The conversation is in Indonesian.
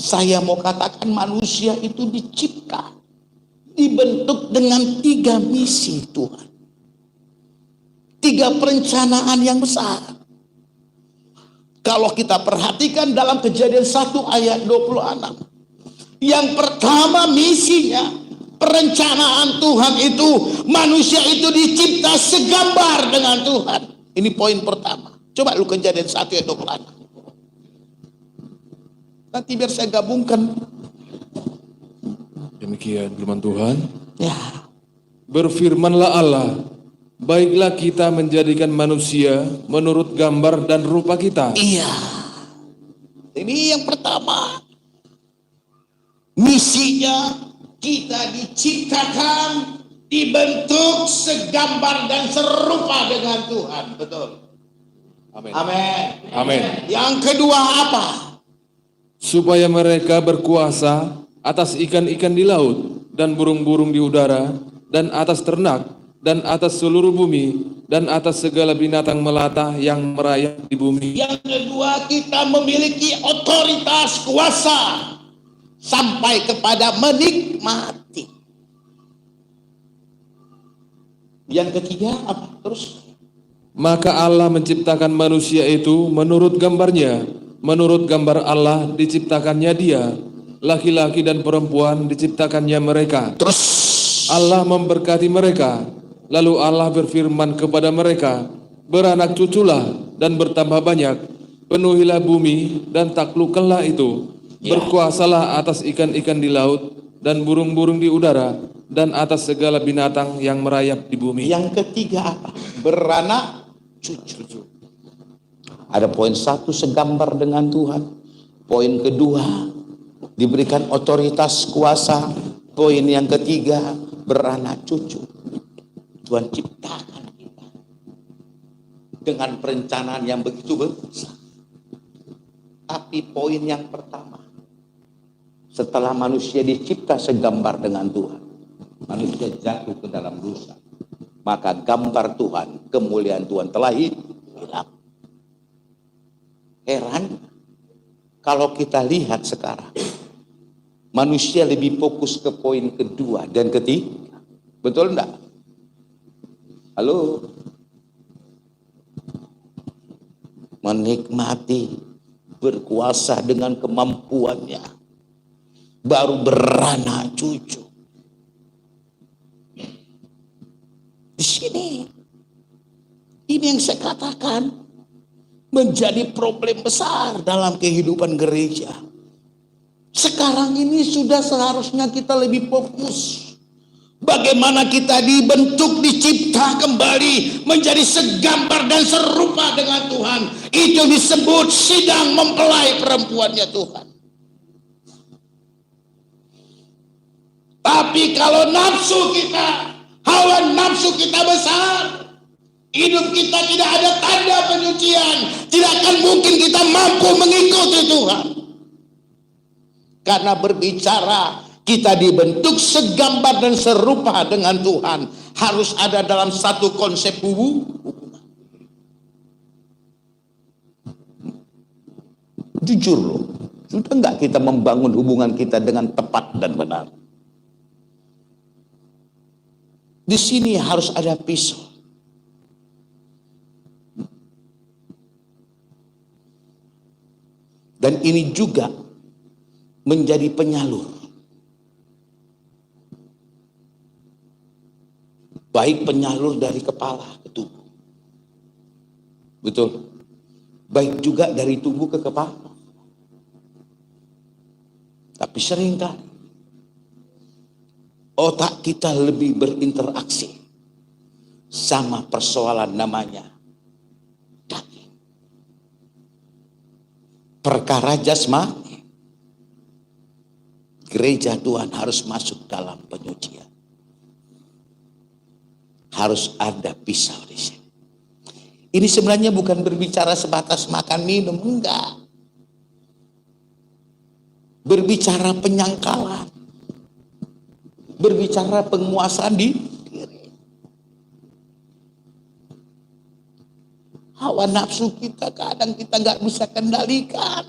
Saya mau katakan manusia itu dicipta, dibentuk dengan 3 misi Tuhan. 3 perencanaan yang besar. Kalau kita perhatikan dalam Kejadian 1 ayat 26. Yang pertama misinya, perencanaan Tuhan itu, manusia itu dicipta segambar dengan Tuhan. Ini poin pertama. Coba lu Kejadian 1 ayat 26. Nanti biar saya gabungkan. Demikian firman Tuhan. Ya. Berfirmanlah Allah, baiklah kita menjadikan manusia menurut gambar dan rupa kita. Iya. Ini yang pertama. Misinya kita diciptakan, dibentuk segambar dan serupa dengan Tuhan. Betul. Amin. Amin. Amin. Yang kedua apa? Supaya mereka berkuasa atas ikan-ikan di laut dan burung-burung di udara dan atas ternak dan atas seluruh bumi dan atas segala binatang melata yang merayap di bumi. Yang kedua, kita memiliki otoritas kuasa sampai kepada menikmati. Yang ketiga apa? Terus. Maka Allah menciptakan manusia itu menurut gambarnya, menurut gambar Allah diciptakannya dia, laki-laki dan perempuan diciptakannya mereka. Terus Allah memberkati mereka, lalu Allah berfirman kepada mereka, beranak cuculah dan bertambah banyak, penuhilah bumi dan taklukkanlah itu, berkuasalah atas ikan-ikan di laut dan burung-burung di udara dan atas segala binatang yang merayap di bumi. Yang ketiga apa? Beranak cucu. Ada poin 1, segambar dengan Tuhan. Poin kedua, diberikan otoritas kuasa. Poin yang ketiga, beranak cucu. Tuhan ciptakan kita dengan perencanaan yang begitu besar. Tapi poin yang pertama, setelah manusia dicipta segambar dengan Tuhan, manusia jatuh ke dalam dosa. Maka gambar Tuhan, kemuliaan Tuhan telah hilang. Heran kalau kita lihat sekarang, manusia lebih fokus ke poin kedua dan ketiga. Betul enggak? Halo? Menikmati, berkuasa dengan kemampuannya, baru beranak cucu. Di sini, ini yang saya katakan menjadi problem besar dalam kehidupan gereja. Sekarang ini sudah seharusnya kita lebih fokus bagaimana kita dibentuk, dicipta kembali menjadi segambar dan serupa dengan Tuhan. Itu disebut sidang mempelai perempuannya Tuhan. Tapi kalau nafsu kita, hawa nafsu kita besar, hidup kita tidak ada tanda penyucian, tidak akan mungkin kita mampu mengikuti Tuhan. Karena berbicara kita dibentuk segambar dan serupa dengan Tuhan, harus ada dalam satu konsep hubungan. Jujur loh, sudah enggak kita membangun hubungan kita dengan tepat dan benar? Di sini harus ada pisau. Dan ini juga menjadi penyalur. Baik penyalur dari kepala ke tubuh. Betul. Baik juga dari tubuh ke kepala. Tapi seringkali otak kita lebih berinteraksi sama persoalan namanya daging. Perkara jasmani. Gereja Tuhan harus masuk dalam penyucian. Harus ada pisau di sini. Ini sebenarnya bukan berbicara sebatas makan minum, enggak. Berbicara penyangkalan. Berbicara penguasaan diri. Hawa nafsu kita kadang kita nggak bisa kendalikan.